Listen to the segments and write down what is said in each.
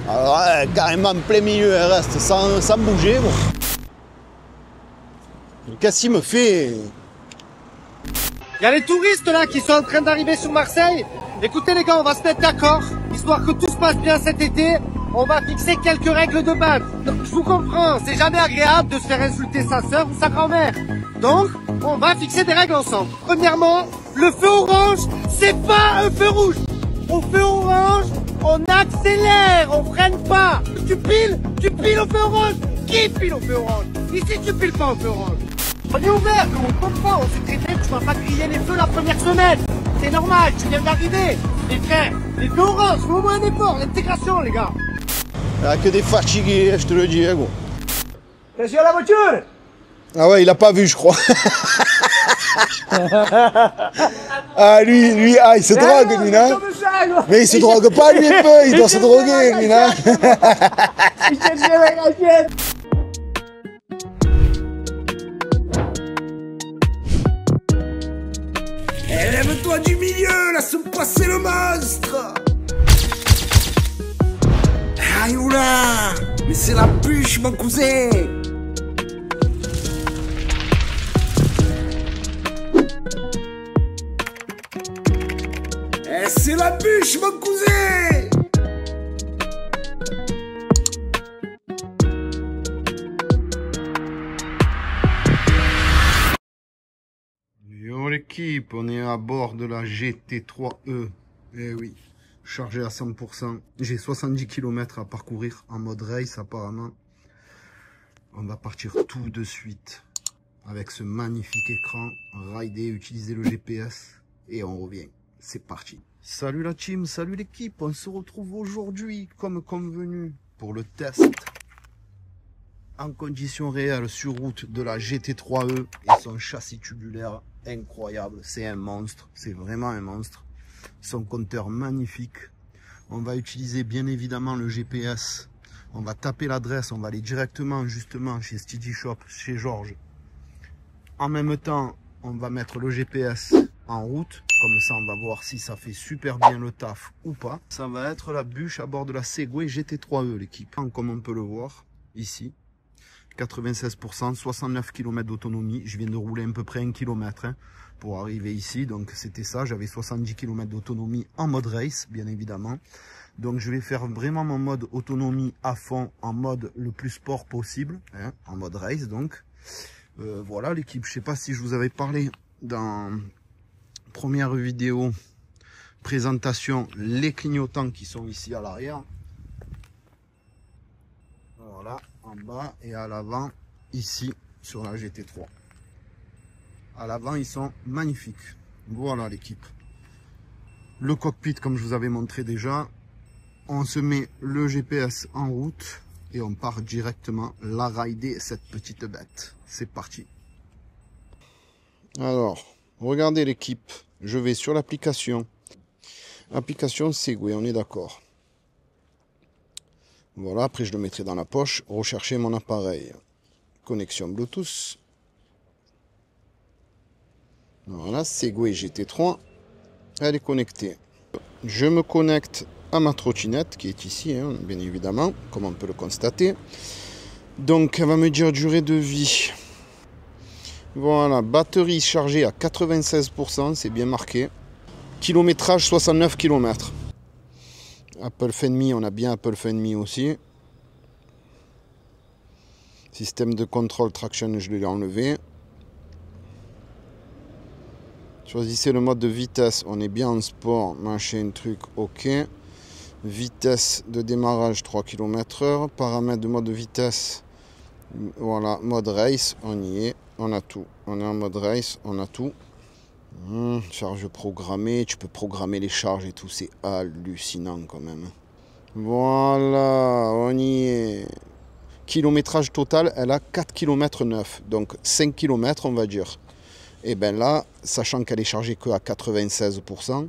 Alors, carrément en plein milieu, elle reste sans bouger. Bon. Qu'est-ce qu'il me fait? Il y a les touristes là qui sont en train d'arriver sur Marseille. Écoutez les gars, on va se mettre d'accord, histoire que tout se passe bien cet été. On va fixer quelques règles de base. Donc, je vous comprends, c'est jamais agréable de se faire insulter sa sœur ou sa grand-mère. Donc, on va fixer des règles ensemble. Premièrement, le feu orange, c'est pas un feu rouge. Au feu orange, on accélère, on freine pas. Tu piles au feu orange. Qui pile au feu orange? Ici, tu piles pas au feu orange. On est ouvert, on comprend, on sait très bien que tu vas pas griller les feux la première semaine. C'est normal, tu viens d'arriver. Les frères, les feux orange, fais au moins un effort, l'intégration les gars. Il n'y a que des fatigués, je te le dis, gros. T'es sur la voiture? Ah ouais, il a pas vu, je crois. Ah, lui, il se drogue, lui, non? Mais il se drogue pas, lui, un peu, il doit se droguer, lui, non? Lève-toi du milieu, laisse passer le monstre. Aïe oula, mais c'est la bûche mon cousin. C'est la bûche mon cousin. Yo l'équipe, on est à bord de la GT3E. Eh oui, chargé à 100%. J'ai 70 km à parcourir en mode race apparemment. On va partir tout de suite avec ce magnifique écran, rider, utiliser le GPS et on revient. C'est parti. Salut la team, salut l'équipe. On se retrouve aujourd'hui comme convenu pour le test en conditions réelles sur route de la GT3E et son châssis tubulaire incroyable. C'est un monstre, c'est vraiment un monstre. Son compteur magnifique. On va utiliser bien évidemment le GPS. On va taper l'adresse, on va aller directement justement chez Steady Shop, chez Georges. En même temps, on va mettre le GPS en route. Comme ça, on va voir si ça fait super bien le taf ou pas. Ça va être la bûche à bord de la Segway GT3E, l'équipe. Comme on peut le voir ici. 96%, 69 km d'autonomie. Je viens de rouler à peu près 1 km pour arriver ici. Donc c'était ça, j'avais 70 km d'autonomie en mode race, bien évidemment. Donc je vais faire vraiment mon mode autonomie à fond, en mode le plus sport possible, hein, en mode race donc. Voilà l'équipe, je sais pas si je vous avais parlé dans première vidéo présentation, les clignotants qui sont ici à l'arrière. Voilà, en bas et à l'avant, ici, sur la GT3. À l'avant, ils sont magnifiques. Voilà l'équipe. Le cockpit, comme je vous avais montré déjà. On se met le GPS en route et on part directement la rider cette petite bête. C'est parti. Alors, regardez l'équipe. Je vais sur l'application. Application Segway, on est d'accord. Voilà, après je le mettrai dans la poche. Rechercher mon appareil. Connexion Bluetooth. Voilà, Segway GT3. Elle est connectée. Je me connecte à ma trottinette qui est ici, hein, bien évidemment, comme on peut le constater. Donc, elle va me dire durée de vie. Voilà, batterie chargée à 96%, c'est bien marqué. Kilométrage 69 km. Apple Find Me, on a bien Apple Find Me aussi. Système de contrôle traction, je l'ai enlevé. Choisissez le mode de vitesse, on est bien en sport, machin, truc, ok. Vitesse de démarrage 3 km/h. Paramètres de mode de vitesse, voilà, mode race, on y est, on a tout. On est en mode race, on a tout. Charge programmée, tu peux programmer les charges et tout, c'est hallucinant quand même. Voilà, on y est. Kilométrage total, elle a 4 km 9, donc 5 km on va dire. Et bien là, sachant qu'elle est chargée que à 96%,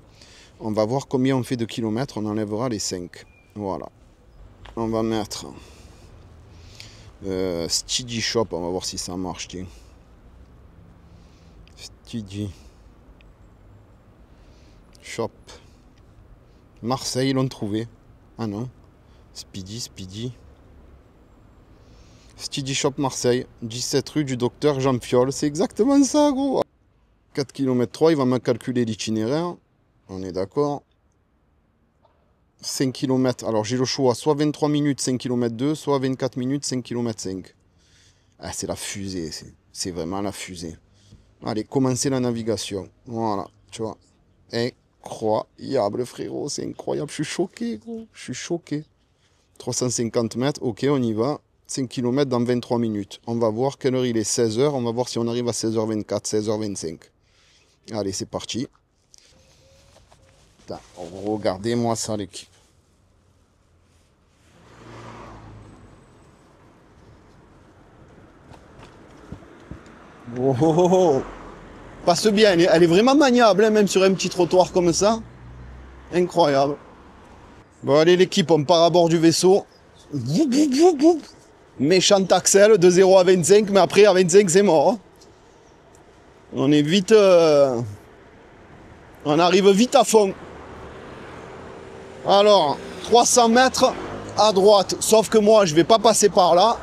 on va voir combien on fait de kilomètres, on enlèvera les 5. Voilà. On va mettre Steady Shop, on va voir si ça marche. Tiens. Steady Shop. Marseille, ils l'ont trouvé. Ah non. Speedy. Speedy Shop Marseille, 17 rue du docteur Jean Fiol. C'est exactement ça, gros. 4 km 3, il va me calculer l'itinéraire. On est d'accord. 5 km. Alors j'ai le choix, soit 23 minutes, 5 km 2, soit 24 minutes, 5 km 5. Ah, c'est la fusée, c'est vraiment la fusée. Allez, commencez la navigation. Voilà, tu vois. Incroyable, frérot, c'est incroyable. Je suis choqué, gros. Je suis choqué. 350 mètres, ok, on y va. 5 km dans 23 minutes. On va voir quelle heure il est, 16h. On va voir si on arrive à 16h24, 16h25. Allez, c'est parti. Regardez-moi ça, l'équipe. Oh. Passe bien, elle est vraiment maniable, hein, même sur un petit trottoir comme ça. Incroyable. Bon, allez, l'équipe, on part à bord du vaisseau. Méchant Axel, de 0 à 25, mais après, à 25, c'est mort. Hein. On est vite... On arrive vite à fond. Alors, 300 mètres à droite. Sauf que moi, je vais pas passer par là.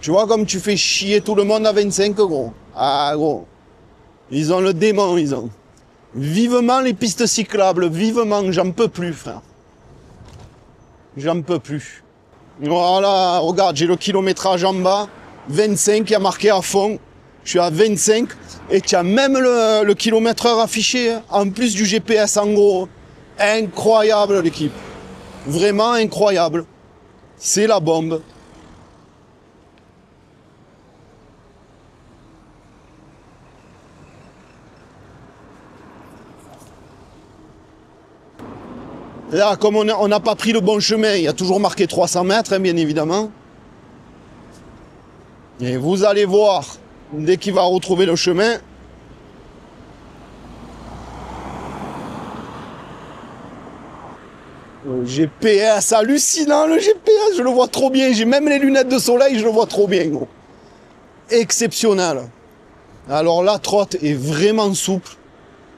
Tu vois comme tu fais chier tout le monde à 25, gros. Ah, gros. Ils ont le démon, ils ont. Vivement les pistes cyclables. Vivement, j'en peux plus, frère. J'en peux plus. Voilà, regarde, j'ai le kilométrage en bas. 25, il y a marqué à fond. Je suis à 25. Et tu as même le kilomètre-heure affiché. Hein, en plus du GPS, en gros. Incroyable, l'équipe. Vraiment incroyable. C'est la bombe. Là, comme on n'a pas pris le bon chemin, il y a toujours marqué 300 mètres, hein, bien évidemment. Et vous allez voir, dès qu'il va retrouver le chemin, le GPS, hallucinant le GPS, je le vois trop bien. J'ai même les lunettes de soleil, je le vois trop bien. Gros. Exceptionnel. Alors la trotte est vraiment souple.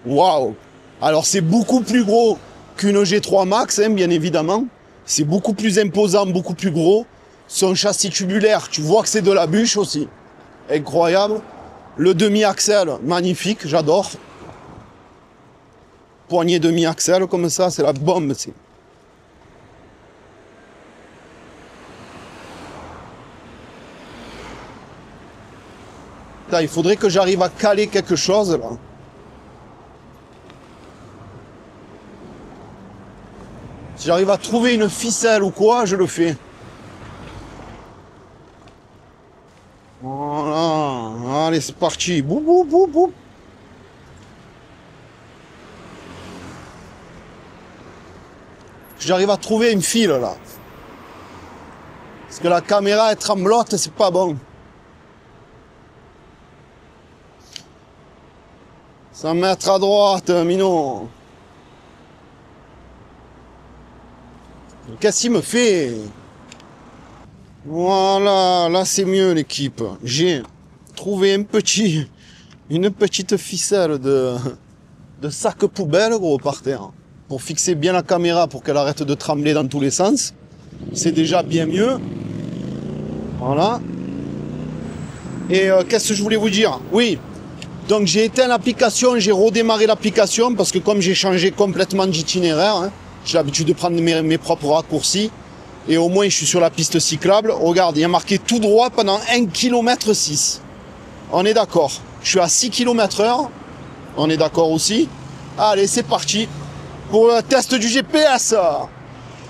Waouh. Alors c'est beaucoup plus gros qu'une G3 Max, hein, bien évidemment. C'est beaucoup plus imposant, beaucoup plus gros. Son châssis tubulaire, tu vois que c'est de la bûche aussi. Incroyable. Le demi-axel, magnifique, j'adore. Poignée demi-axel comme ça, c'est la bombe. Là, il faudrait que j'arrive à caler quelque chose là. Si j'arrive à trouver une ficelle ou quoi, je le fais. Voilà. Allez, c'est parti. Boum, boum, boum, boum. J'arrive à trouver une file, là. Parce que la caméra est tremblote, c'est pas bon. 100 mètres à droite, Minon. Qu'est-ce qu'il me fait? Voilà, là c'est mieux l'équipe. J'ai trouvé une petite ficelle de sac poubelle, gros, par terre. Pour fixer bien la caméra, pour qu'elle arrête de trembler dans tous les sens. C'est déjà bien mieux. Voilà. Et qu'est-ce que je voulais vous dire? Oui. Donc j'ai éteint l'application, j'ai redémarré l'application, parce que comme j'ai changé complètement d'itinéraire, hein, j'ai l'habitude de prendre mes propres raccourcis. Et au moins, je suis sur la piste cyclable. Regarde, il y a marqué tout droit pendant 1 km 6. On est d'accord. Je suis à 6 km/h. On est d'accord aussi. Allez, c'est parti. Pour le test du GPS.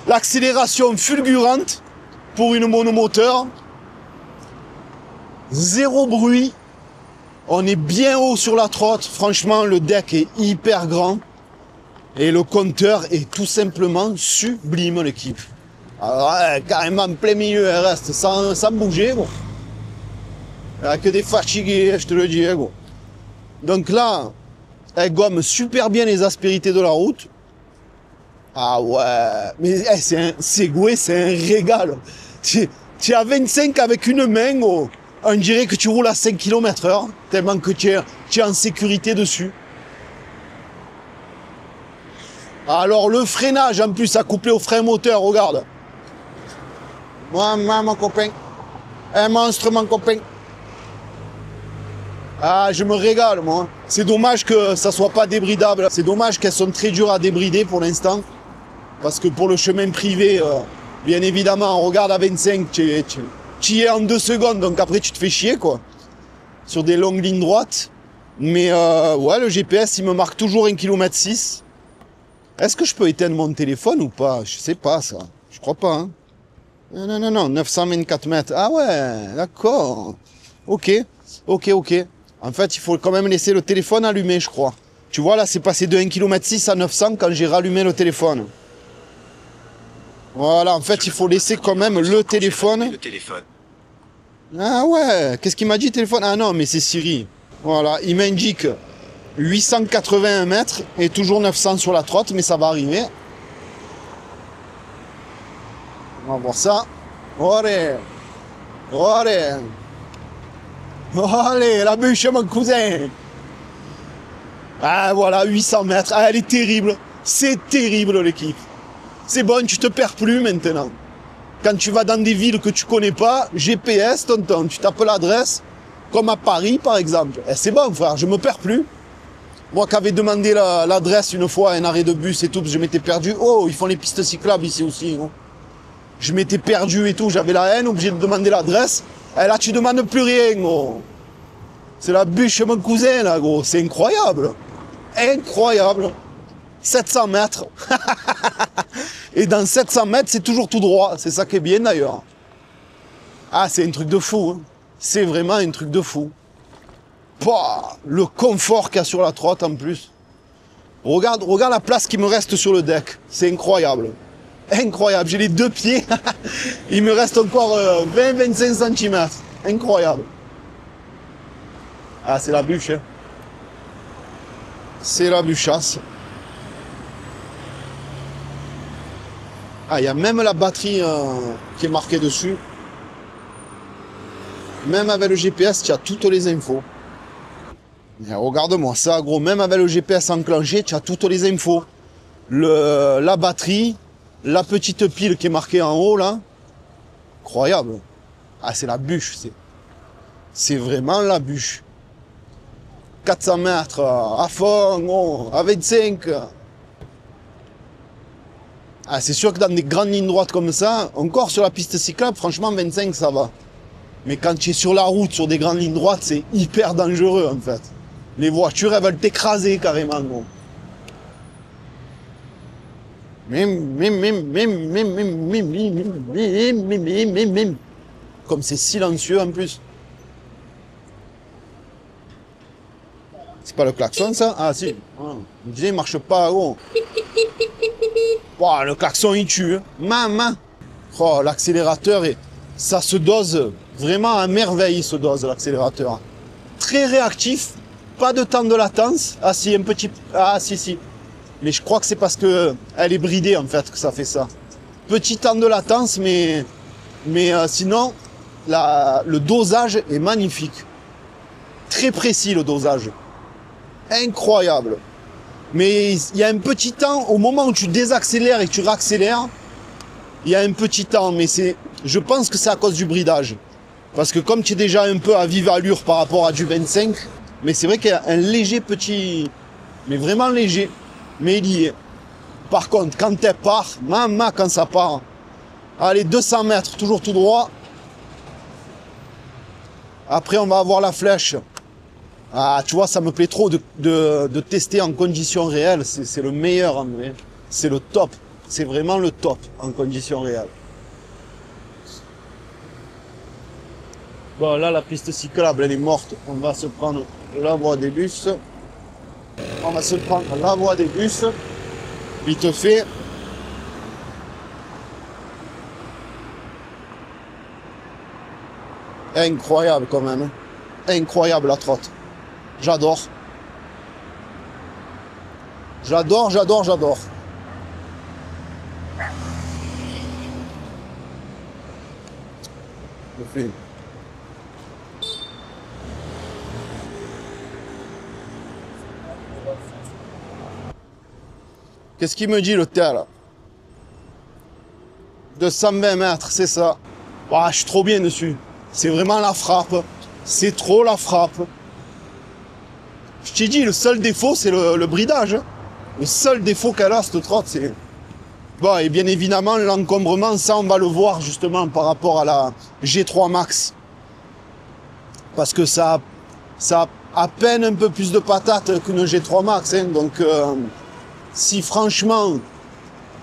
L'accélération fulgurante pour une monomoteur. Zéro bruit. On est bien haut sur la trotte. Franchement, le deck est hyper grand. Et le compteur est tout simplement sublime, l'équipe. Alors, ouais, carrément en plein milieu, elle reste sans bouger, gros. Il n'y a que des fatigués, je te le dis, gros. Donc là, elle gomme super bien les aspérités de la route. Ah ouais, mais c'est un Segway, c'est un régal. Tu es à 25 avec une main, gros. On dirait que tu roules à 5 km/h, tellement que tu es en sécurité dessus. Alors le freinage en plus à coupler au frein moteur, regarde. Moi, mon copain. Un monstre, mon copain. Ah, je me régale, moi. C'est dommage que ça soit pas débridable. C'est dommage qu'elles sont très dures à débrider pour l'instant. Parce que pour le chemin privé, bien évidemment, on regarde à 25, tu y es en 2 secondes, donc après tu te fais chier, quoi. Sur des longues lignes droites. Mais ouais, le GPS, il me marque toujours 1,6 km. Est-ce que je peux éteindre mon téléphone ou pas? Je sais pas, ça. Je crois pas, hein. Non, 924 mètres. Ah ouais, d'accord. Ok. En fait, il faut quand même laisser le téléphone allumé, je crois. Tu vois, là, c'est passé de 1,6 km à 900 quand j'ai rallumé le téléphone. Voilà, en fait, il faut laisser quand même le téléphone. Ah ouais, qu'est-ce qu'il m'a dit, téléphone? Ah non, mais c'est Siri. Voilà, il m'indique 881 mètres et toujours 900 sur la trotte, mais ça va arriver. On va voir ça. Allez, la bûche, mon cousin. Ah voilà, 800 mètres. Ah, elle est terrible. C'est terrible, l'équipe. C'est bon, tu te perds plus maintenant. Quand tu vas dans des villes que tu connais pas, GPS, tonton, tu tapes l'adresse, comme à Paris, par exemple. Eh, c'est bon, frère, je me perds plus. Moi qui avais demandé l'adresse une fois à un arrêt de bus et tout, parce que je m'étais perdu. Oh, ils font les pistes cyclables ici aussi. Hein. Je m'étais perdu et tout, j'avais la haine, obligé de demander l'adresse. Et là, tu demandes plus rien, gros. C'est la bûche, mon cousin, là, gros. C'est incroyable. Incroyable. 700 mètres. Et dans 700 mètres, c'est toujours tout droit. C'est ça qui est bien, d'ailleurs. Ah, c'est un truc de fou. Hein. C'est vraiment un truc de fou. Pouah, le confort qu'il y a sur la trotte, en plus. Regarde la place qui me reste sur le deck. C'est incroyable. Incroyable. J'ai les 2 pieds. Il me reste encore 20-25 cm. Incroyable. Ah, c'est la bûche. Hein. C'est la bûchasse. Ah, il y a même la batterie qui est marquée dessus. Même avec le GPS, tu as toutes les infos. Regarde-moi ça, gros. Même avec le GPS enclenché, tu as toutes les infos. La batterie, la petite pile qui est marquée en haut, là. Incroyable. Ah, c'est la bûche. C'est vraiment la bûche. 400 mètres, à fond, gros, à 25. Ah, c'est sûr que dans des grandes lignes droites comme ça, encore sur la piste cyclable, franchement, 25, ça va. Mais quand tu es sur la route, sur des grandes lignes droites, c'est hyper dangereux, en fait. Les voitures, elles veulent t'écraser, carrément, gros. Comme c'est silencieux, en plus. C'est pas le klaxon, ça? Ah, si. Ah, je me disais, il marche pas, gros. Wow, le klaxon, il tue. Maman. Oh, l'accélérateur, ça se dose vraiment à merveille, ce dose, l'accélérateur. Très réactif. Pas de temps de latence. Ah, si, un petit... Ah, si. Mais je crois que c'est parce que elle est bridée, en fait, que ça fait ça. Petit temps de latence, mais sinon, le dosage est magnifique. Très précis, le dosage. Incroyable. Mais il y a un petit temps, au moment où tu désaccélères et que tu raccélères, il y a un petit temps, mais je pense que c'est à cause du bridage. Parce que comme tu es déjà un peu à vive allure par rapport à du 25, mais c'est vrai qu'il y a un léger petit, mais vraiment léger, mais il y est. Par contre, quand elle part, maman, quand ça part, allez, 200 mètres, toujours tout droit. Après, on va avoir la flèche. Ah, tu vois, ça me plaît trop de tester en conditions réelles. C'est le meilleur, en vrai. C'est le top. C'est vraiment le top en conditions réelles. Bon, là, la piste cyclable, elle est morte. On va se prendre la voie des bus. Vite fait. Incroyable, quand même. Incroyable, la trotte. J'adore. J'adore. Je fais. Qu'est-ce qu'il me dit le tel? 220 mètres, c'est ça. Ah, je suis trop bien dessus. C'est vraiment la frappe. C'est trop la frappe. Je t'ai dit, le seul défaut, c'est le bridage. Le seul défaut qu'elle a, cette trotte, c'est... Bon, et bien évidemment, l'encombrement, ça, on va le voir justement par rapport à la G3 Max. Parce que ça a à peine un peu plus de patates qu'une G3 Max. Hein. Donc, si franchement,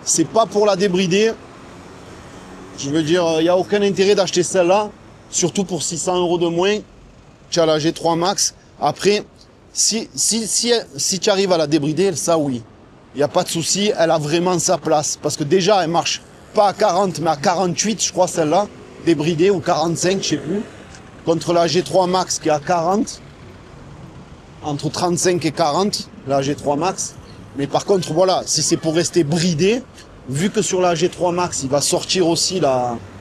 c'est pas pour la débrider, je veux dire, il n'y a aucun intérêt d'acheter celle-là. Surtout pour 600 € de moins, tu as la G3 Max. Après, si tu arrives à la débrider, ça oui. Il n'y a pas de souci, elle a vraiment sa place. Parce que déjà, elle marche pas à 40, mais à 48, je crois, celle-là. Débridée, ou 45, je sais plus. Contre la G3 Max qui est à 40. Entre 35 et 40, la G3 Max. Mais par contre, voilà, si c'est pour rester bridé, vu que sur la G3 Max, il va sortir aussi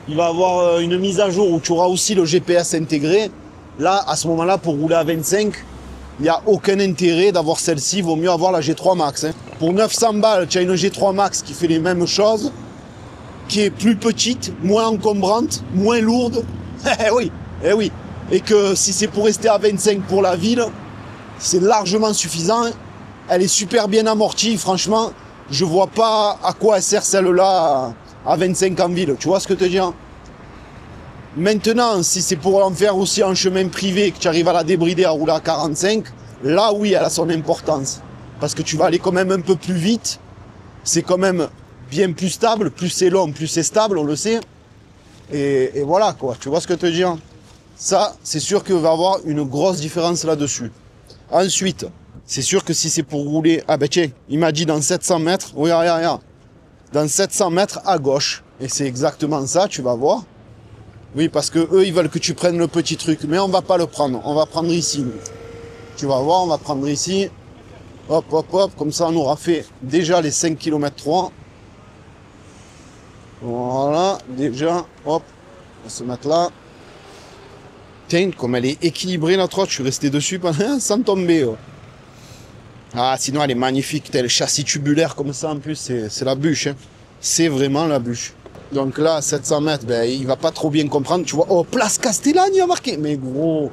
il va avoir une mise à jour où tu auras aussi le GPS intégré. Là, à ce moment-là, pour rouler à 25, il n'y a aucun intérêt d'avoir celle-ci. Il vaut mieux avoir la G3 Max. Hein. Pour 900 balles, tu as une G3 Max qui fait les mêmes choses, qui est plus petite, moins encombrante, moins lourde. Oui, oui. Et que si c'est pour rester à 25 pour la ville, c'est largement suffisant. Elle est super bien amortie, franchement. Je vois pas à quoi elle sert celle-là à 25 en ville. Tu vois ce que je te dis? Maintenant, si c'est pour en faire aussi un chemin privé, que tu arrives à la débrider à rouler à 45, là oui, elle a son importance. Parce que tu vas aller quand même un peu plus vite. C'est quand même bien plus stable. Plus c'est long, plus c'est stable, on le sait. Et voilà quoi, tu vois ce que je te dis? Ça, c'est sûr qu'il va y avoir une grosse différence là-dessus. Ensuite, c'est sûr que si c'est pour rouler... Ah ben tiens, il m'a dit dans 700 mètres. Oui, regarde. Dans 700 mètres à gauche. Et c'est exactement ça, tu vas voir. Oui, parce que eux, ils veulent que tu prennes le petit truc. Mais on va pas le prendre. On va prendre ici. Tu vas voir, on va prendre ici. Hop, hop, hop. Comme ça, on aura fait déjà les 5 km 3. Voilà, déjà. Hop. On va se mettre là. Tiens, comme elle est équilibrée, la trotte, je suis resté dessus pendant sans tomber. Oh. Ah, sinon, elle est magnifique. Tel châssis tubulaire comme ça, en plus, c'est la bûche. Hein. C'est vraiment la bûche. Donc là, 700 mètres, ben, il va pas trop bien comprendre. Tu vois, oh, Place Castellane, il a marqué. Mais gros,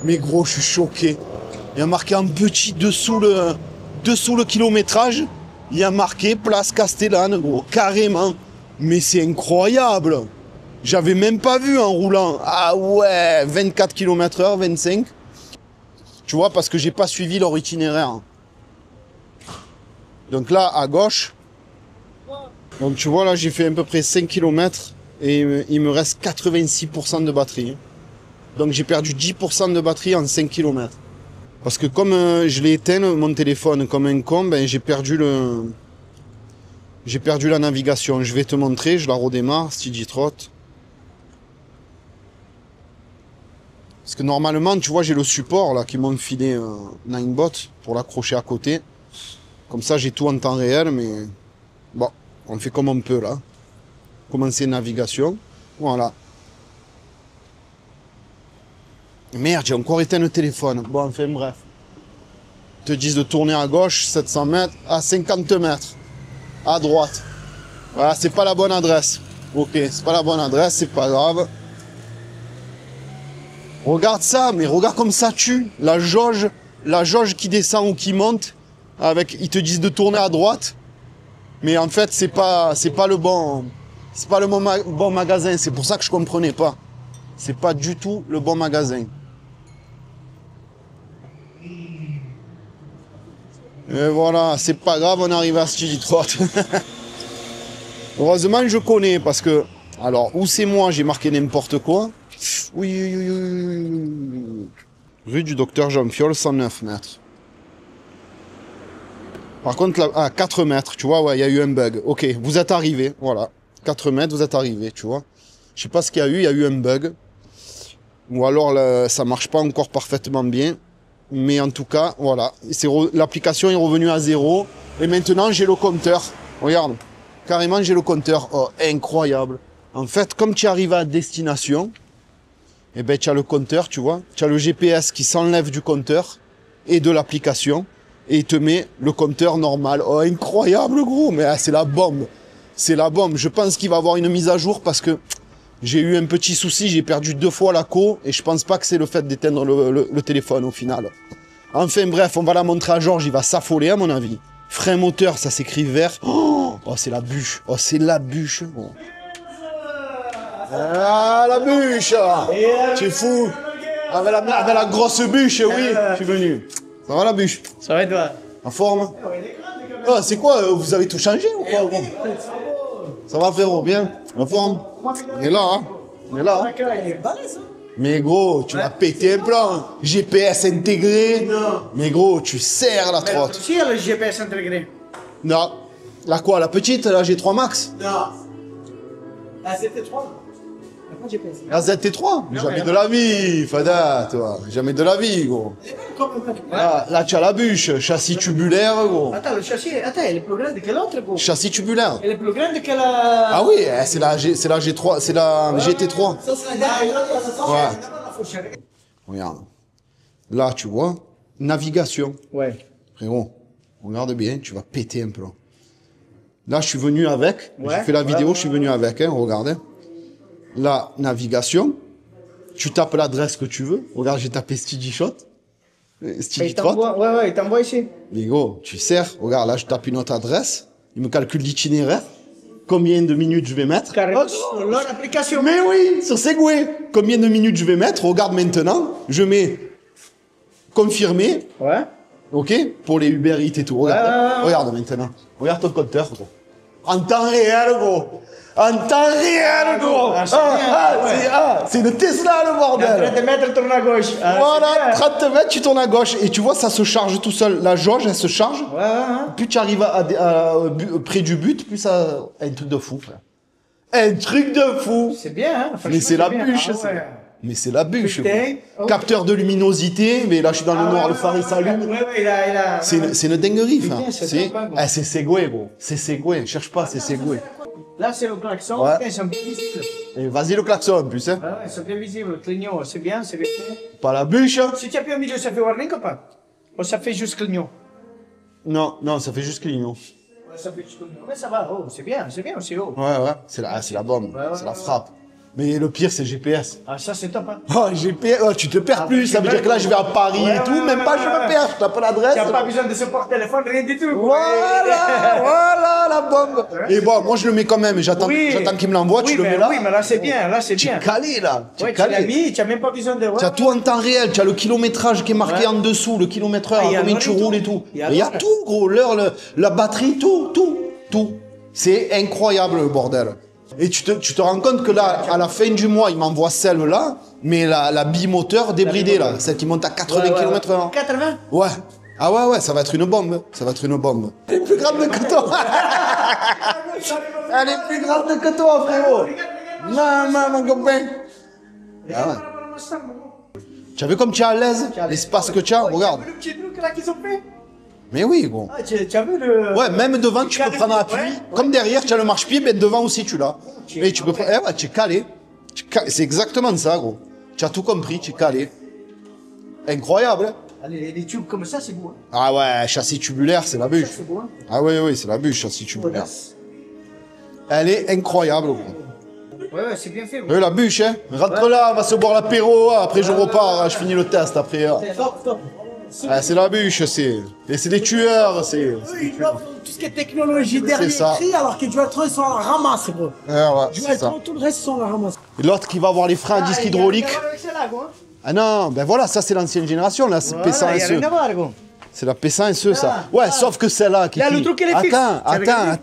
je suis choqué. Il a marqué en petit dessous le kilométrage. Il a marqué Place Castellane, gros, carrément. Mais c'est incroyable. J'avais même pas vu en roulant. Ah ouais, 24 km/h, 25. Tu vois, parce que j'ai pas suivi leur itinéraire. Donc là, à gauche. Donc tu vois, là, j'ai fait à peu près 5 km et il me reste 86% de batterie. Donc j'ai perdu 10% de batterie en 5 km. Parce que comme je l'ai éteint, mon téléphone, comme un con, ben, j'ai perdu la navigation. Je vais te montrer, je la redémarre, Stigitrot. Parce que normalement, tu vois, j'ai le support là qui m'ont filé Ninebot pour l'accrocher à côté. Comme ça, j'ai tout en temps réel, mais bon, on fait comme on peut là. Commencer navigation. Voilà. Merde, j'ai encore éteint le téléphone. Bon, enfin bref. Ils te disent de tourner à gauche, 700 mètres, à 50 mètres. À droite. Voilà, c'est pas la bonne adresse. Ok, c'est pas la bonne adresse, c'est pas grave. Regarde ça, mais regarde comme ça tue. La jauge qui descend ou qui monte. Avec, ils te disent de tourner à droite. Mais en fait, c'est pas le bon magasin. C'est pour ça que je comprenais pas. C'est pas du tout le bon magasin. Et voilà, c'est pas grave, on arrive à Stigitrot. Heureusement, je connais parce que, alors, où c'est moi, j'ai marqué n'importe quoi. Oui. Rue du docteur Jean Fiol, 109 mètres. Par contre, là, à 4 mètres, tu vois, ouais, il y a eu un bug. Ok, vous êtes arrivé, voilà. 4 mètres, vous êtes arrivé, tu vois. Je sais pas ce qu'il y a eu un bug. Ou alors, là, ça marche pas encore parfaitement bien. Mais en tout cas, voilà. L'application est revenue à 0. Et maintenant, j'ai le compteur. Regarde. Carrément, j'ai le compteur. Oh, incroyable. En fait, comme tu arrives à destination, eh ben, tu as le compteur, tu vois. Tu as le GPS qui s'enlève du compteur et de l'application. et il te met le compteur normal. Oh, incroyable, gros. Mais c'est la bombe. C'est la bombe. Je pense qu'il va avoir une mise à jour parce que j'ai eu un petit souci. J'ai perdu 2 fois la co et je pense pas que c'est le fait d'éteindre le téléphone au final. Enfin bref, on va la montrer à Georges. Il va s'affoler à mon avis. Frein moteur, ça s'écrit vert. Oh, c'est la bûche. Oh, c'est la bûche. Oh. Ah, la bûche. Tu es fou. Avec la grosse bûche, oui. Je suis venu. Ça va la bûche? Ça va et toi? En forme? Ah, c'est quoi? Vous avez tout changé ou quoi? Gros ça va frérot, bien? En forme? On est là, hein? On est là, hein? Mais gros, tu m'as pété un plan. GPS intégré. Mais gros, tu serres la trotte. Si, le GPS intégré. Non. La quoi? La petite, la G3 Max? Non. La ZT3. La ZT3? Mais jamais de la vie, Fada, toi. Jamais de la vie, gros. Là, tu as la bûche. Châssis tubulaire, gros. Attends, le châssis, attends, il est plus grand que l'autre, gros. Châssis tubulaire. Il est plus grand que la... Ah oui, c'est la G3, c'est la GT3. Ouais. Regarde. Là, tu vois, navigation. Ouais. Frérot, regarde bien, tu vas péter un plan. Là, je suis venu avec. Ouais. J'ai fait la vidéo, je suis venu avec, hein, regardez. La navigation. Tu tapes l'adresse que tu veux. Regarde, j'ai tapé Steady Shot. Steady Trot. Ouais, il t'envoie ici. Mais gros, tu sers. Regarde, là, je tape une autre adresse. Il me calcule l'itinéraire. Combien de minutes je vais mettre. Carrément, leur application. Mais oui, sur Segway. Combien de minutes je vais mettre. Regarde maintenant. Je mets confirmer. Ouais. Ok, pour les Uber Eats et tout. Regarde, regarde maintenant. Regarde ton compteur, gros. En temps réel, gros. En temps réel, gros. C'est une Tesla, le bordel. 30 mètres, tourne à gauche. Voilà, 30 mètres, tu tournes à gauche. Et tu vois, ça se charge tout seul. La jauge, elle se charge. Plus tu arrives près du but, plus ça... Un truc de fou, frère. Un truc de fou. C'est bien, hein. Mais c'est la bûche. Mais c'est la bûche. Capteur de luminosité, mais là je suis dans le noir, le phare il s'allume. Ouais, il a... C'est une dinguerie, frère. Putain, C'est Segway, gros. C'est Segway, cherche pas, c'est Segway. Là c'est le klaxon, Ouais. ils sont bien visibles. Et vas-y le klaxon en plus, hein. Ouais, ils sont bien visibles, le clignon, c'est bien fait. Pas la bûche, hein. Si tu appuies au milieu, ça fait warning ou pas? Ou ça fait juste clignon? Non, non, ça fait juste clignon. Ouais, ça fait juste clignon. Mais ça va, oh, c'est bien aussi haut. Ouais, c'est la bombe, c'est la frappe. Mais le pire, c'est GPS. Ah, ça c'est top, hein. Oh, GPS, oh, tu te perds plus, ça veut dire que là je vais à Paris et tout, même pas je me perds, je tape l'adresse. Tu n'as pas besoin de support téléphone, rien du tout. Voilà la bombe. Et bon, moi je le mets quand même, j'attends qu'il me l'envoie, tu le mets là. Oui, mais là c'est bien, Tu es calé là. Ouais, tu l'as mis, tu n'as même pas besoin de... Tu as tout en temps réel, tu as le kilométrage qui est marqué en dessous, le kilomètre heure, combien tu roules et tout. Il y a tout, gros, l'heure, la batterie, tout. C'est incroyable le bordel. Et tu te rends compte que là, à la fin du mois, il m'envoie celle-là, mais la bimoteur débridée, là, celle qui monte à 80 km/h. 80? Ouais. Ah ouais, ça va être une bombe. Ça va être une bombe. Elle est plus grande que toi. Elle est plus grande que toi, frérot. Non, mon copain. Ah ouais. Tu as vu comme tu es à l'aise, l'espace que tu as, regarde. Le petit truc là qu'ils ont fait. Mais oui, gros. Ah, tu as vu le... Ouais, même devant, tu peux prendre appui. Comme derrière, tu as le marche-pied, mais devant aussi, tu l'as. Et tu peux prendre... ouais, tu es calé. C'est exactement ça, gros. Tu as tout compris, tu es calé. Incroyable, hein. Allez, les tubes comme ça, c'est beau. Hein. Ah ouais, châssis tubulaire, c'est la bûche. C'est beau, hein. Ah oui, c'est la bûche, châssis tubulaire. Elle est incroyable, gros. Ouais, c'est bien fait. Oui, la bûche, hein. Rentre là, on va se boire l'apéro. Après, je repars, je finis le test après. Top. Ah, c'est la bûche, c'est des tueurs, c'est... Eux, ils doivent tout ce qui est technologie dernier ça. cri, alors que du Altron, ils sont à la ramasse, gros. Ouais, Du c'est ça. Altron, tout le reste, ils sont à la ramasse. Et l'autre qui va avoir les freins à disque hydraulique. Ah non, ben voilà, ça c'est l'ancienne génération, là, c'est P100 SE. C'est la P100 SE, ça. Ouais, sauf que celle-là qui... Là, le truc, elle est fixe.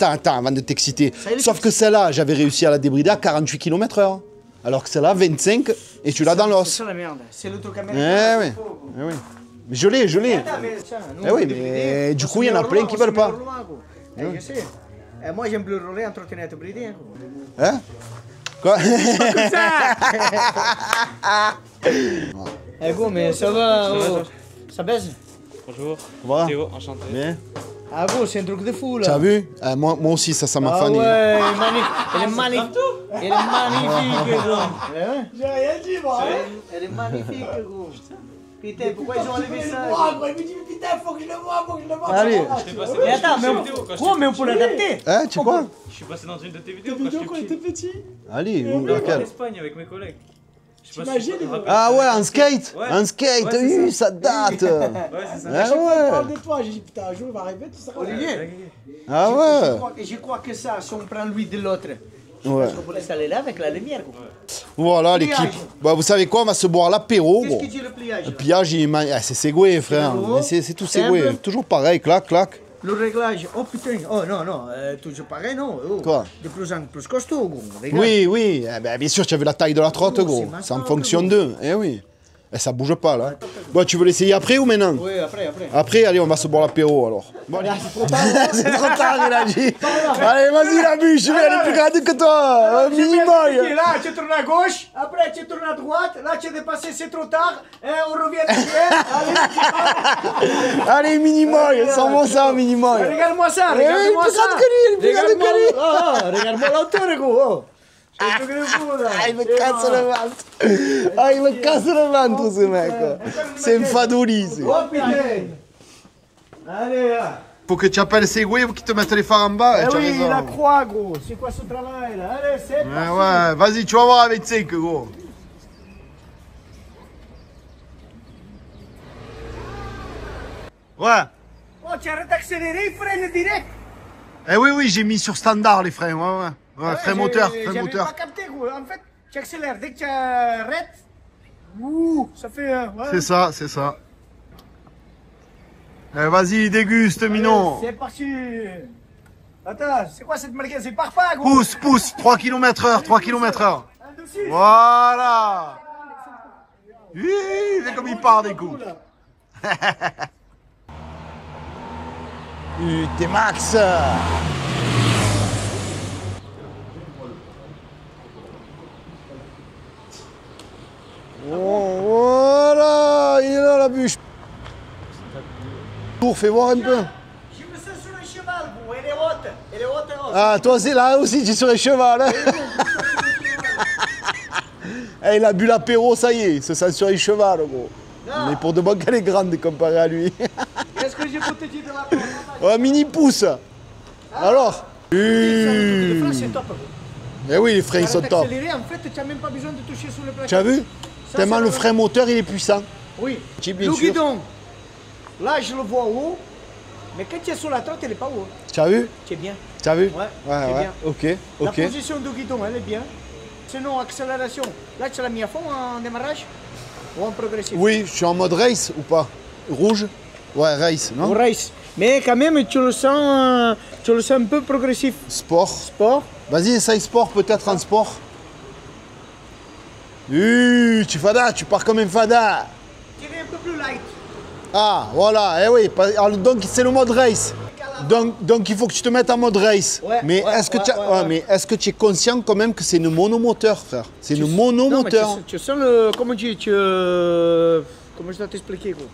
Attends, avant de t'exciter. Sauf que celle-là, j'avais réussi à la débrider à 48 km/h. Alors que celle-là, 25, et tu l'as dans l'os. C'est ça la merde. C'est le truc américain. Eh oui. Mais je l'ai. Eh oui, mais du coup, il y en a plein qui veulent pas. Je sais. Moi, j'aime plus rouler en trottinette bridée. Hein? Quoi? Eh go, mais ça va. Ça baise? Bonjour, Voilà. Théo, enchanté. Bien. Ah go, c'est un truc de fou là. Tu as vu? Moi aussi, ça m'a Ah fané. ouais, elle est magnifique. Elle est magnifique, gros. J'ai rien dit, moi. Elle est magnifique, gros. Putain, pourquoi ils ont enlevé ça? Oh, gros, il me dit, putain, faut que je le vois, faut que je le vois. Allez. Mais attends, mais on peut l'adapter. Hein, tu crois? Je suis passé dans une de tes Tes vidéos vidéos quand quand j'étais il était petit. petit. Allez, où, En laquelle? Espagne avec mes collègues. Je sais pas T'imagines, si tu te rappelles. Ah ouais, un skate. Ouais. Un skate, Ouais, c'est oui, ça date. Ouais, c'est ça. Ah Je parle ouais. de toi, j'ai dit, putain, un jour il va arriver, tu seras là. Olivier, Ah ouais. je crois que ça, si on prend lui de l'autre, Ouais. on peut l'installer là avec la lumière. Quoi. Voilà l'équipe. Bah, vous savez quoi, on va se boire l'apéro, Qu'est-ce gros. que dit le pliage? Le pillage, c'est Segway, frère. Segway. C'est tout C'est un Segway. peu- Toujours pareil, clac, clac. Le réglage, oh putain, oh non, non, toujours pareil, non. Oh. Quoi? De plus en plus costaud, gros. Regarde. Oui, oui. Eh ben, bien sûr, tu as vu la taille de la trotte, Oh, gros. c'est C'est en massacre, fonction gros. d'eux. Eh oui. Et ça bouge pas, là. Bon, tu veux l'essayer après ou maintenant? Oui, après. Après, allez, on va se boire l'apéro, alors. Bon, allez. C'est trop tard, il a dit. Allez, vas-y, la bûche, elle est plus grande que toi. Mini-boy. Là, tu tournes à gauche, après tu tournes à droite, là tu es dépassé, c'est trop tard, et on revient derrière. Allez, mini-boy, sans-moi ça, mini-boy. Regarde-moi ça, Eh oui, regarde-moi il est plus ça. grand que lui, il est plus grand que lui. Regarde-moi l'auteur, gros. Oh. C'est un truc de fou, là. Ah, il me casse le ventre. Ah, il me casse le ventre, ce mec. C'est un fadoli. Oh putain. Allez, là. Faut que tu appelles Segway ou qu'ils te mettent les phares en bas. Eh tu as oui, raison. la croix, gros. C'est quoi ce travail, là? Allez, c'est Ouais, parti. ouais, vas-y, tu vas voir avec Tsek, gros. Ouais. Oh, tu arrêtes d'accélérer, freine direct. Eh oui, oui, j'ai mis sur standard les freins, ouais, ouais. Ouais, frein moteur, frein J'avais moteur. pas capté, gros. En fait, tu accélères. Dès que tu arrêtes, ouh, ça fait... ouais. C'est ça, c'est ça. Eh, vas-y, déguste, Minon. C'est parti. Attends, c'est quoi cette marquette? C'est parfait, gros. Pousse, 3 km/h, 3 km/h. Un, deux, six. Voilà. Oui, c'est comme il part des coups. T'es max. Oh, voilà, il est là la bûche. Fais voir un peu. Je me sens sur un cheval, gros. Elle est haute. Elle est haute, haute. Ah, toi c'est là aussi, tu es sur les chevals. Hein. Eh, il a bu l'apéro, ça y est, il se sent sur les chevals, gros. Non. Mais pour de bon qu'elle est grande comparée à lui. Qu'est-ce que j'ai pour te dire de la porte? Oh, mini pouce. Alors Le frein, c'est top, gros. Eh oui, les freins ils sont Arrête top. d'accélérer, en fait, tu n'as même pas besoin de toucher sur le plaquet. Tu as vu? Ça, Tellement c'est le le- frein moteur il est puissant. Oui. Tu es bien Le sûr. guidon, là, je le vois haut. Mais quand tu es sur la trotte, elle n'est pas haut. Tu as vu? Tu es bien. Tu as vu? Ouais, ouais, c'est ouais. bien. Ok, La ok. position du guidon, elle est bien. Sinon, accélération. Là, tu l'as mis à fond en démarrage ou en progressif? Oui, je suis en mode race ou pas? Rouge? Ouais, race, Au non? race. Mais quand même, tu le sens un peu progressif. Sport. Sport. Vas-y, essaye sport, peut-être en sport. Tu fada, tu pars comme un fada. Tirez un peu plus light. Ah, voilà, eh oui, alors, donc c'est le mode race. Donc il faut que tu te mettes en mode race. Ouais, mais ouais, est-ce que, ouais. mais est-ce que tu es conscient quand même que c'est une monomoteur, frère? C'est une Non, mais monomoteur. tu sens le... Comment comment je dois t'expliquer, gros?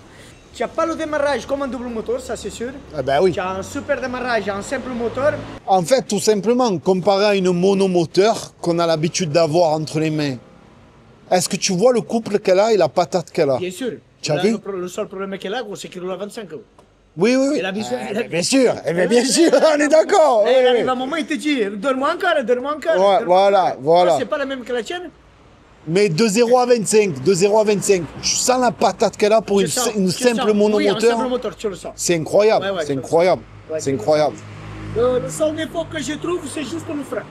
Tu n'as pas le démarrage comme un double moteur, ça c'est sûr. Ah ben oui. Tu as un super démarrage en simple moteur. En fait, tout simplement, comparé à une monomoteur qu'on a l'habitude d'avoir entre les mains, est-ce que tu vois le couple qu'elle a et la patate qu'elle a? Bien sûr. Tu as Là, vu? le seul problème qu'elle a, gros, c'est qu'il roule à 25 euros. Oui, oui, oui. Et la biche- Ah, ben, bien sûr, eh ben, bien sûr, on est d'accord. Et oui, il oui. arrive un moment, il te dit, donne-moi encore, donne-moi encore. Ouais, donne-moi voilà, encore. voilà. Toi, c'est pas la même que la tienne? Mais de 0 à 25, de 0 à 25, tu sens la patate qu'elle a pour Tu une, sens- une tu simple sens. Oui, un monomoteur. simple moteur, tu le sens. C'est incroyable, Ouais, ouais, c'est je le incroyable, Ouais, c'est je le incroyable. Le seul défaut que je trouve, c'est juste le frein.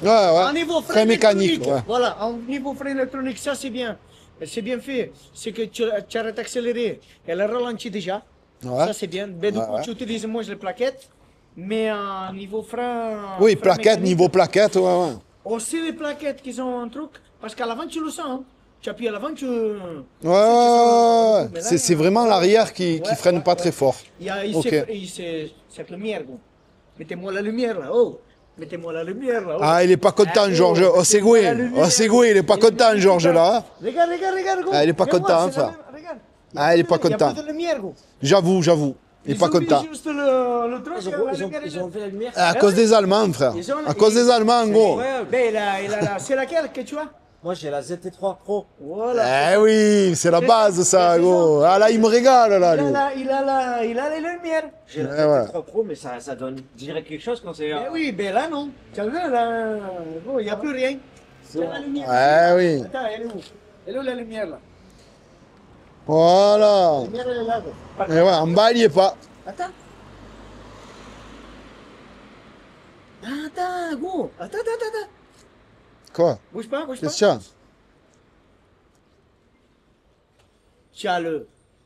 Ouais, ouais. Au niveau frein Frein mécanique, électronique, ouais. voilà, au niveau frein électronique, ça c'est bien. C'est bien fait. C'est que tu arrêtes d'accélérer. Elle ralentit déjà. Ouais. Ça c'est bien. Mais du Ouais, coup, ouais. tu utilises moins les plaquettes. Mais niveau frein. Oui, frein plaquette, mécanique, niveau plaquette, ouais, ouais. Aussi les plaquettes qui ont un truc. Parce qu'à l'avant, tu le sens. Hein. Tu appuies à l'avant, tu. Ouais, ouais, ouais. Mais là, C'est vraiment l'arrière qui Ouais, freine ouais, pas ouais. très fort. Il y a Ok. cette lumière, gros. Mettez-moi la lumière là. Oh, mettez-moi la lumière là. Oh. Ah, il est pas content, Ah, Georges. oh, Oh, c'est mettez-moi Goué. la lumière. Oh, c'est Goué, il est pas content, Georges, là. hein. Regarde, gros. Ah, il est pas Viens content, voir, hein, c'est la frère. même- Regarde. Ah, il est pas Il y a content. pas de lumière, gros. J'avoue, j'avoue. Il est Ils pas ont mis content. juste le truc. Regarde. fait la lumière. À cause des Allemands, frère. Ils ont- À cause des Allemands, gros. Ben, c'est laquelle que tu as? Moi, j'ai la ZT3 Pro. Voilà. Eh oui, c'est la base, ça, gros. Ah là, il me régale, là, lui. Il a les lumières. J'ai la Eh ouais. ZT3 Pro, mais ça donne direct quelque chose quand c'est... Eh oui, ben là, non. Tu as vu, là, bon, il n'y a plus rien. C'est la lumière. Eh oui. Attends, elle est où? Elle est où la lumière, là? Voilà. La lumière, elle est là, gros. Et ouais, en bas, il y est pas. Attends. Attends, gros. Attends. Quoi? Bouge pas. Qu'est-ce qu'il y a? Tu as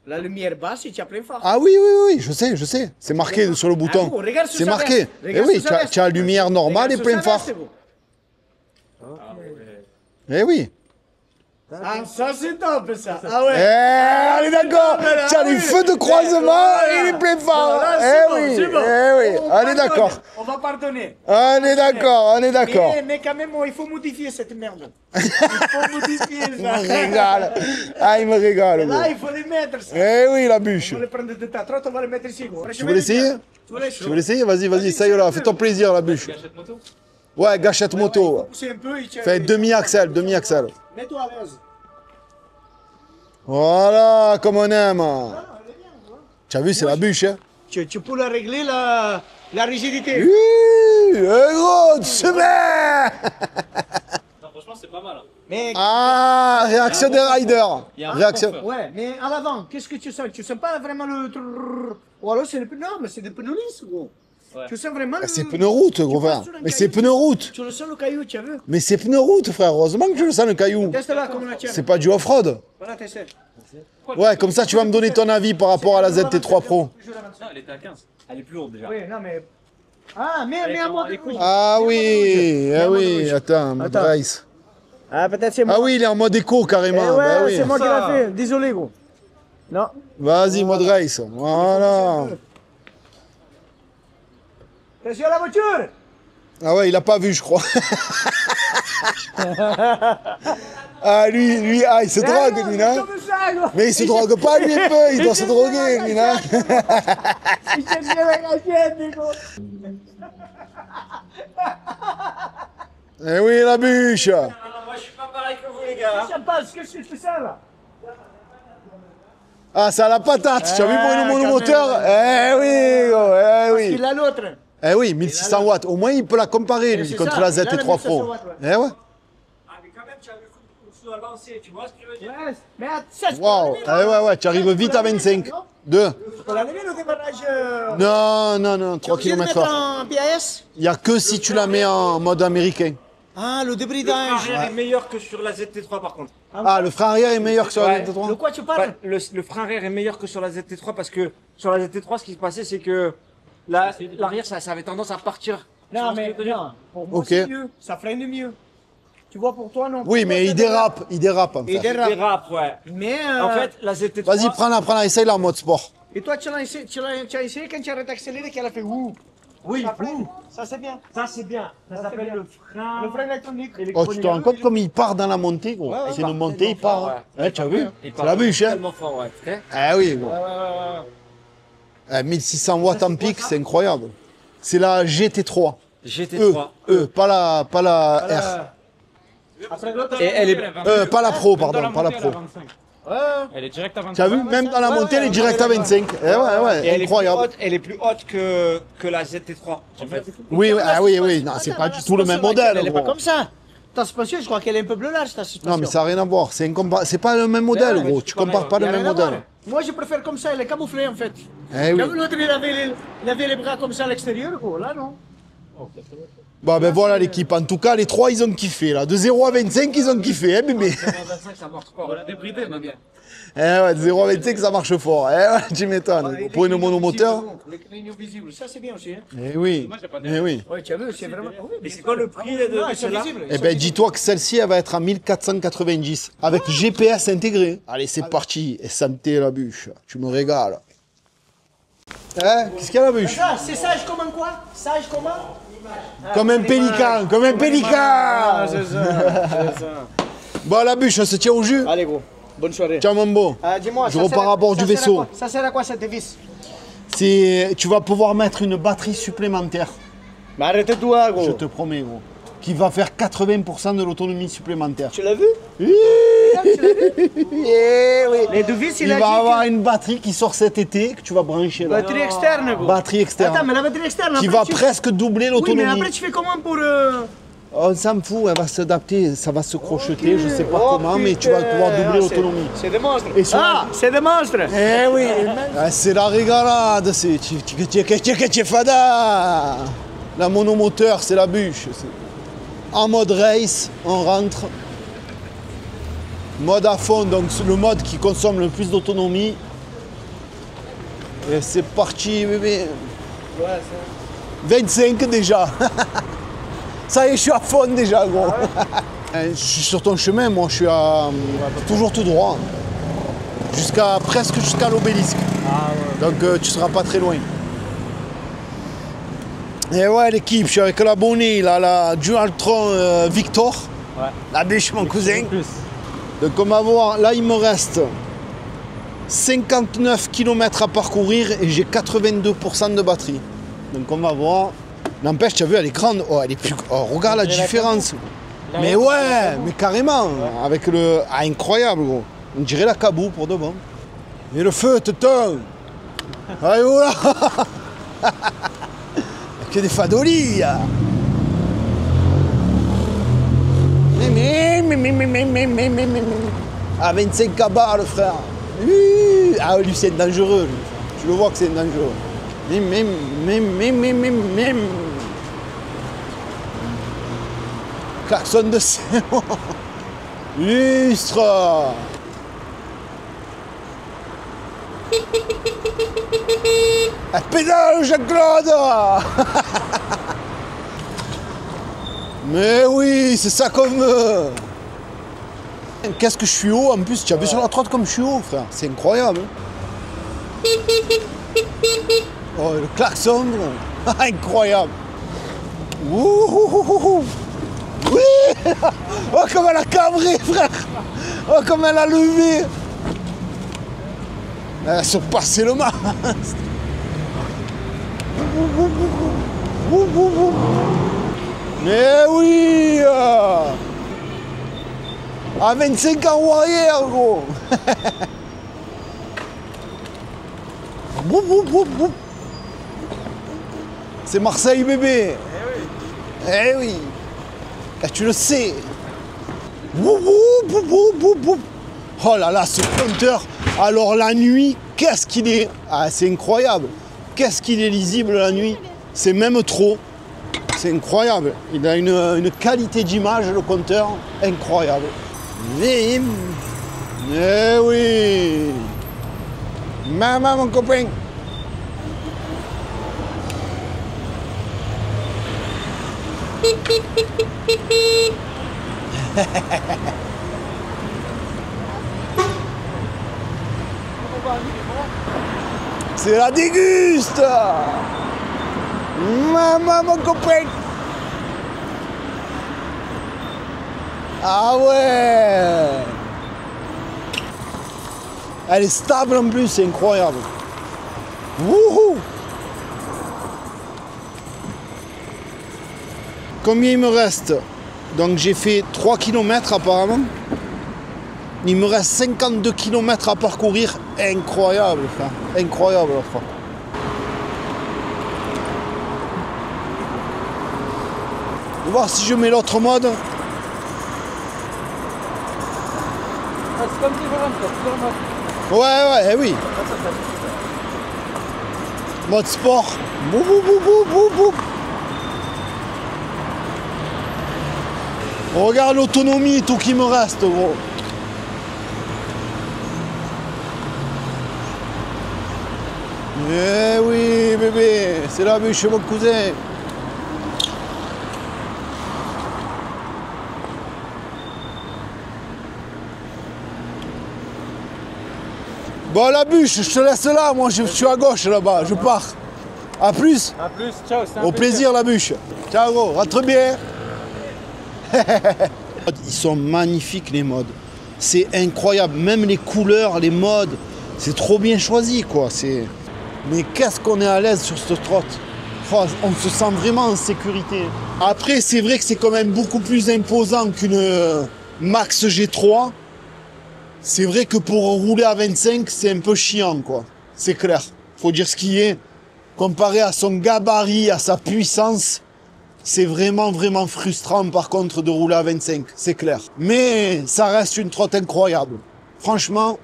la lumière basse et tu as plein phare. Ah oui, je sais. C'est marqué sur le bouton. Ah bon, regarde sur C'est sa marqué. veste. Eh Regarde oui, sur sa veste. tu as lumière normale et Regarde plein sur sa phare. veste, gros. Eh oui. Ah, ça c'est top, ça. Ah ouais. Eh, on est d'accord. Tu as les feux de croisement et les plein phare. Eh oui, on est d'accord. On va pardonner. On est d'accord. Mais quand même, il faut modifier cette merde. Il faut modifier Il me ça. régale. Ah, il me régale, gros. Là, il faut les mettre, ça. Eh oui, la bûche. On va les prendre de ta trotte, on va les mettre ici, gros. Tu veux l'essayer? Tu veux l'essayer? Vas-y, ça y est là, fais-toi plaisir, la bûche. Gâchette moto. Ouais, gâchette moto. Pousser un peu, il tient. Fais demi-axel. Mets-toi à l'aise. Voilà, comme on aime. Tu as vu, c'est la bûche, hein? Tu peux la régler, la rigidité. Oui, gros, tu sais bien. Non, franchement, c'est pas mal. Hein. Mais, Ah, réaction des riders. Il y a un Réaction. confort. ouais, mais à l'avant, qu'est-ce que tu sens? Tu sens pas vraiment le... Ou alors c'est des pneus, non, mais c'est des pneus lisses, gros. Ouais. Tu sens vraiment C'est pneu route, gros frère. Mais c'est pneu route. Tu le sens le caillou, tu as vu? Mais c'est pneu route, frère. Heureusement que je le sens, le caillou. Teste là comme la tienne. C'est pas du off-road. Voilà, teste. Ouais, comme ça, tu vas me donner ton avis par rapport à la ZT3 Pro. Non, elle était à 15. Elle est plus lourde déjà. Oui, non, mais... Ah, mais à moi. Ah oui, attends, Grace. Ah, peut-être c'est moi. Ah oui, il est en mode éco carrément. Eh ouais, Bah oui. c'est moi qui l'a fait. Désolé, gros. Non. Vas-y, mode race. Voilà. Attention à la voiture. Ah ouais, il a pas vu, je crois. Ah, lui, ah, il se drogue, lui, hein. Comme ça, gros. Mais il se drogue pas, lui, un peu. Il doit se droguer, lui, hein. Il s'est bien avec la tienne, gros. Eh oui, la bûche. Moi, je suis pas pareil que vous, les gars. Ça passe, qu'est-ce que je fais ça, là? Ah, ça a la patate. Tu as vu pour une quand monomoteur? Eh oui, gros, eh oui. Il a l'autre. Eh oui, 1600 watts. Au moins, il peut la comparer, lui, c'est contre ça, la il a la ZT3 Pro. 1600 watts, Eh ouais. Ah, mais quand même, tu as vu sous la lancée, tu vois ce que je veux dire? Ouais, mais ça, je Waouh. Eh ouais, tu arrives vite à 25. 2. peux l'enlever le démarrage. Non, 3 Tu veux le km/h. mettre en PAS? Il n'y a que si tu la mets en mode américain. Ah, le Le débridage. frein arrière est meilleur que sur la ZT3 par contre. Ah, le frein arrière est meilleur que sur la Ouais. De ZT3? quoi tu Bah, parles? le frein arrière est meilleur que sur la ZT3 parce que sur la ZT3, ce qui se passait, c'est que l'arrière, ça avait tendance à partir. Tu Non, vois ce que mais je veux dire? non. Pour moi, Ok. c'est mieux. Ça freine mieux. Tu vois, pour toi, non. Oui, Pour moi, mais ça il dérape en Il fait. dérape. Dérape, ouais. Mais. En fait, la ZT3. Vas-y, prends-la, essaye-la en mode sport. Et toi, tu l'as essayé, tu as essayé quand tu arrêtes d'accélérer, qu'elle a fait ouh. Oui, Ça freine. Ça, c'est bien. ça c'est bien. Ça s'appelle bien. le frein. Le frein électronique. Oh, tu te rends compte comme il part dans la montée, gros. Ouais, C'est une montée, il part. ouais. Ouais, tu as vu? Il C'est part la bûche, hein? tellement fort, ouais. Très. Ah oui, gros. Ouais. 1600 watts en pic, c'est incroyable. C'est la GT3. GT3. Pas la R. Après l'autre. Et elle est. Pas la Pro, pardon, pas la Pro. Elle est directe à 25. Tu as vu? Même dans la montée, elle est direct à 25. Eh ouais, Et incroyable. elle est plus haute que la ZT3. En fait. Oui, non, c'est pas du tout le même modèle, Elle est pas gros. comme ça. Ta suspension, je crois qu'elle est un peu bleu large, ta suspension. Non, mais ça n'a rien à voir. C'est pas le même modèle, Ouais, gros. c'est Tu pas compares mal. pas Y a le même rien à voir. modèle. Moi, je préfère comme ça, elle est camouflée en fait. Eh oui. T'as vu l'autre, il avait les bras comme ça à l'extérieur, gros. Là, non. Bon, ben voilà l'équipe. En tout cas, les trois, ils ont kiffé, là. De 0 à 25, ils ont kiffé, hein, bébé. 25, ça marche pas. On l'a débridé, ma bien. Eh ouais, de 0 à 25, ça marche fort. Eh ouais, tu m'étonnes. Pour une monomoteur. Les clignotants visibles, ça c'est bien aussi. Hein. Eh oui. Moi, j'ai pas Eh oui. Ouais, tu as vu, c'est vraiment. Oui, Mais c'est quoi le prix de Non, ils sont celle-là? visibles. Eh ben, dis-toi que celle-ci, elle va être à 1490. Avec GPS intégré. Allez, c'est parti. Et santé, la bûche. Tu me régales. Qu'est-ce qu'il y a, la bûche? Ça, c'est sage comme quoi? Sage comment? Comme un pélican, comme un pélican. C'est ça. Bon, la bûche, on se tient au jus. Allez, gros. Bonne soirée. Ciao, mon beau. Dis-moi, Je repars à bord du vaisseau. Ça sert à quoi cette vis? Tu vas pouvoir mettre une batterie supplémentaire. Mais arrête-toi, gros. Je te promets, gros. qui va faire 80% de l'autonomie supplémentaire. Tu l'as vu? Oui. Eh oui. Les devis, Il va avoir une batterie qui sort cet été que tu vas brancher là. Batterie externe, gros. Batterie externe. Attends, mais la batterie externe, Qui après, va presque doubler l'autonomie. Oui, mais après, tu fais comment pour... On s'en fout, elle va s'adapter, ça va se crocheter, je sais pas comment, mais tu vas pouvoir doubler l'autonomie. C'est des monstres. Et sur c'est des monstres. Eh oui, c'est la régalade, c'est fada. La monomoteur, c'est la bûche. En mode race, on rentre. Mode à fond, donc le mode qui consomme le plus d'autonomie. Et c'est parti, bébé. Ouais, 25 déjà. Ça y est, je suis à fond déjà, gros. Je suis sur ton chemin, moi, je suis toujours tout droit. Presque jusqu'à l'obélisque. Donc tu seras pas très loin. Et ouais, l'équipe, je suis avec la Bonnie, la Dualtron Victor. Ouais. La bûche, mon cousin. Plus. Donc on va voir, là il me reste 59 km à parcourir et j'ai 82% de batterie. Donc on va voir. N'empêche, tu as vu, elle est grande. Oh, elle est plus. Oh, regarde la différence. Mais ouais, mais carrément. Avec le. Ah, incroyable, gros. On dirait la Cabou pour de bon. Et le feu, tonton. Allez, voilà. Que des fadolis. Ah, 25 cabas, le frère. Ah, lui, c'est dangereux. Lui. Je le vois que c'est dangereux. Klaxon de Sémon. Lustre. Pédale, Jean-Claude. Mais oui, c'est ça qu'on veut. Qu'est-ce que je suis haut en plus, tu as vu sur la trotte comme je suis haut, frère. C'est incroyable. Oh, le klaxon, incroyable. Ouh, oui. Oh, comme elle a cabré, frère. Oh, comme elle a levé. Elle a surpassé le masque. Mais oui. À 25 ans warrior, gros. C'est Marseille, bébé. Eh oui. Eh, tu le sais. Oh là là, ce compteur. Alors la nuit, qu'est-ce qu'il est... Ah, c'est incroyable. Qu'est-ce qu'il est lisible la nuit. C'est même trop. C'est incroyable. Il a une qualité d'image, le compteur, incroyable. Eh oui. Maman, mon copain. C'est la déguste. Maman, mon copain. Ah ouais. Elle est stable en plus, c'est incroyable. Wouhou. Combien il me reste? Donc j'ai fait 3 km apparemment. Il me reste 52 km à parcourir. Incroyable, frère. Incroyable, frère. On va voir si je mets l'autre mode. C'est comme tu veux, Ouais, oui. Mode sport. Bou, bou, bou, bou, bou, bou. Regarde l'autonomie et tout qui me reste, gros. Eh oui, bébé, c'est la bûche, mon cousin. Bon, la bûche, je te laisse là, moi je suis à gauche là-bas, je pars. A plus. A plus, ciao, c'est un Au plaisir la bûche. Ciao gros, rentre bien. Ils sont magnifiques les modes. C'est incroyable, même les couleurs, les modes, c'est trop bien choisi quoi. Mais qu'est-ce qu'on est à l'aise sur cette trotte. Oh, on se sent vraiment en sécurité. Après, c'est vrai que c'est quand même beaucoup plus imposant qu'une Max G3. C'est vrai que pour rouler à 25, c'est un peu chiant, quoi. C'est clair. Faut dire ce qui est. Comparé à son gabarit, à sa puissance, c'est vraiment, vraiment frustrant, par contre, de rouler à 25. C'est clair. Mais ça reste une trotte incroyable. Franchement,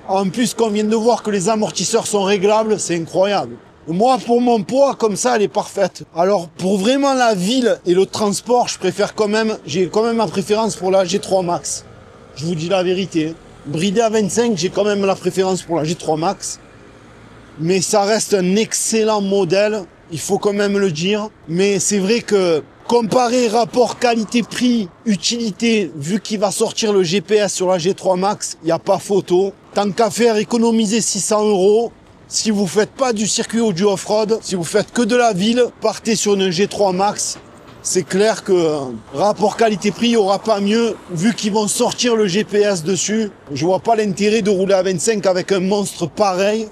en plus qu'on vient de voir que les amortisseurs sont réglables, c'est incroyable. Moi, pour mon poids, comme ça, elle est parfaite. Alors, pour vraiment la ville et le transport, je préfère quand même, j'ai quand même ma préférence pour la G3 Max. Je vous dis la vérité. Bridé à 25, j'ai quand même la préférence pour la G3 Max. Mais ça reste un excellent modèle, il faut quand même le dire. Mais c'est vrai que, comparé rapport qualité-prix, utilité, vu qu'il va sortir le GPS sur la G3 Max, il n'y a pas photo. Tant qu'à faire, économiser 600 €. Si vous faites pas du circuit ou du off-road, si vous faites que de la ville, partez sur une G3 Max. C'est clair que rapport qualité-prix, il n'y aura pas mieux, vu qu'ils vont sortir le GPS dessus. Je vois pas l'intérêt de rouler à 25 avec un monstre pareil.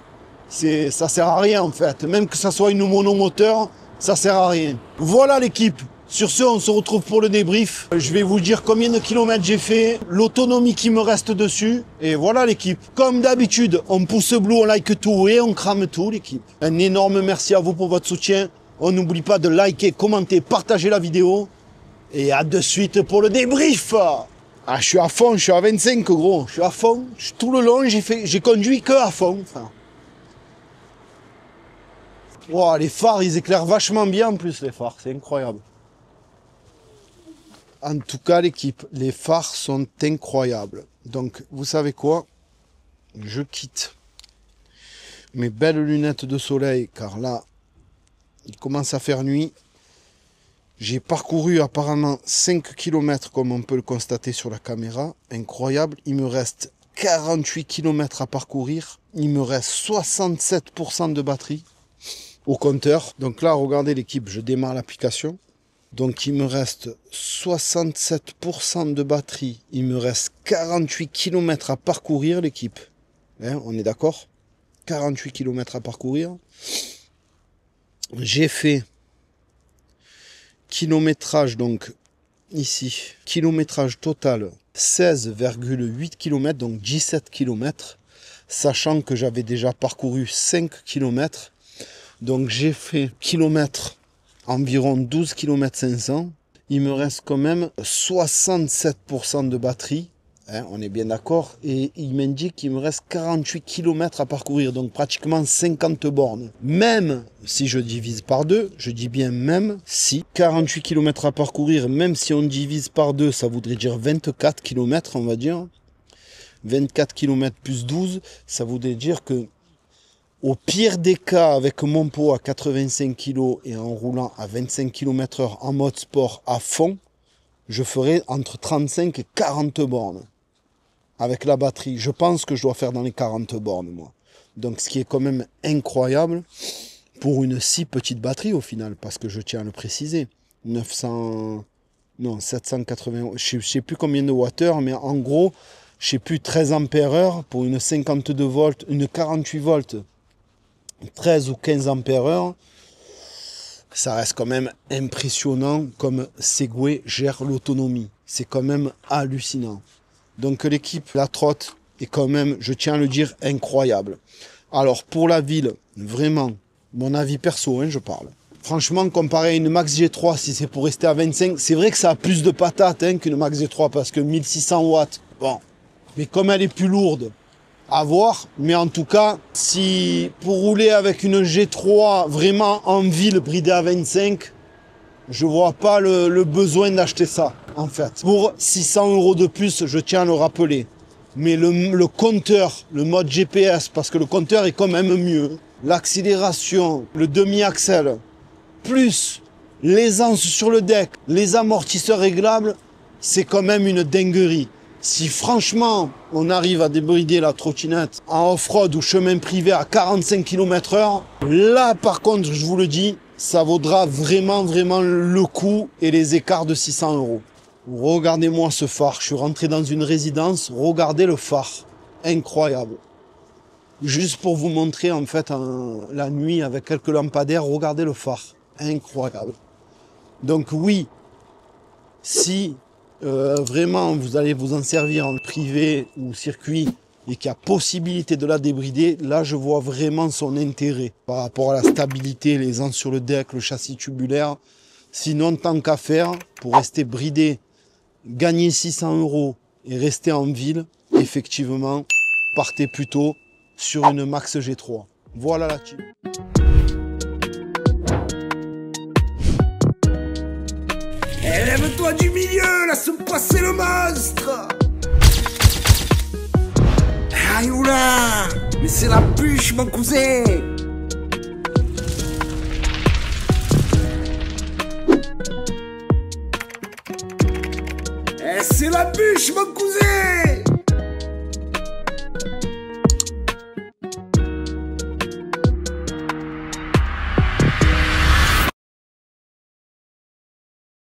Ça sert à rien en fait. Même que ça soit une monomoteur, ça sert à rien. Voilà l'équipe. Sur ce, on se retrouve pour le débrief. Je vais vous dire combien de kilomètres j'ai fait, l'autonomie qui me reste dessus. Et voilà l'équipe. Comme d'habitude, on pouce bleu, on like tout et on crame tout l'équipe. Un énorme merci à vous pour votre soutien. On n'oublie pas de liker, commenter, partager la vidéo. Et à de suite pour le débrief. Ah, je suis à fond, je suis à 25 gros. Je suis à fond. Tout le long, j'ai conduit que à fond. Enfin. Wow, les phares, ils éclairent vachement bien en plus, les phares. C'est incroyable. En tout cas, l'équipe, les phares sont incroyables. Donc, vous savez quoi? Je quitte mes belles lunettes de soleil, car là, il commence à faire nuit. J'ai parcouru apparemment 5 km, comme on peut le constater sur la caméra. Incroyable. Il me reste 48 km à parcourir. Il me reste 67% de batterie au compteur. Donc là, regardez l'équipe, je démarre l'application. Donc il me reste 67% de batterie, il me reste 48 km à parcourir l'équipe. Hein, on est d'accord? 48 km à parcourir. J'ai fait kilométrage, donc ici, kilométrage total 16,8 km, donc 17 km, sachant que j'avais déjà parcouru 5 km. Donc j'ai fait kilomètres environ 12 km 500. Il me reste quand même 67% de batterie. Hein, on est bien d'accord. Et il m'indique qu'il me reste 48 km à parcourir. Donc pratiquement 50 bornes. Même si je divise par 2, je dis bien même si 48 km à parcourir, même si on divise par 2, ça voudrait dire 24 km, on va dire. 24 km plus 12, ça voudrait dire que au pire des cas, avec mon poids à 85 kg et en roulant à 25 km/h en mode sport à fond, je ferai entre 35 et 40 bornes avec la batterie. Je pense que je dois faire dans les 40 bornes, moi. Donc, ce qui est quand même incroyable pour une si petite batterie au final, parce que je tiens à le préciser. 780, je ne sais plus combien de wattheures, mais en gros, je ne sais plus, 13 ampères-heure pour une 52 volts, une 48 volts. 13 ou 15 ampères-heure, ça reste quand même impressionnant comme Segway gère l'autonomie. C'est quand même hallucinant. Donc l'équipe, la trotte, est quand même, je tiens à le dire, incroyable. Alors pour la ville, vraiment, mon avis perso, hein, je parle. Franchement, comparé à une Max G3, si c'est pour rester à 25, c'est vrai que ça a plus de patates hein, qu'une Max G3 parce que 1600 watts, bon. Mais comme elle est plus lourde, à voir, mais en tout cas, si pour rouler avec une G3 vraiment en ville bridée à 25, je vois pas le besoin d'acheter ça, en fait. Pour 600 € de plus, je tiens à le rappeler. Mais le compteur, le mode GPS, parce que le compteur est quand même mieux, l'accélération, le demi-axel, plus l'aisance sur le deck, les amortisseurs réglables, c'est quand même une dinguerie. Si franchement, on arrive à débrider la trottinette en off-road ou chemin privé à 45 km/h, là par contre, je vous le dis, ça vaudra vraiment le coup et les écarts de 600 €. Regardez-moi ce phare, je suis rentré dans une résidence, regardez le phare, incroyable. Juste pour vous montrer en fait la nuit avec quelques lampadaires, regardez le phare, incroyable. Donc oui, si vraiment vous allez vous en servir en privé ou circuit et qu'il y a possibilité de la débrider, là je vois vraiment son intérêt par rapport à la stabilité, les ans sur le deck, le châssis tubulaire. Sinon, tant qu'à faire, pour rester bridé, gagner 600 € et rester en ville, effectivement, partez plutôt sur une Max G3. Voilà la team. Lève-toi du milieu, laisse passer le monstre. Aïe oula, mais c'est la bûche mon cousin. C'est la bûche mon cousin.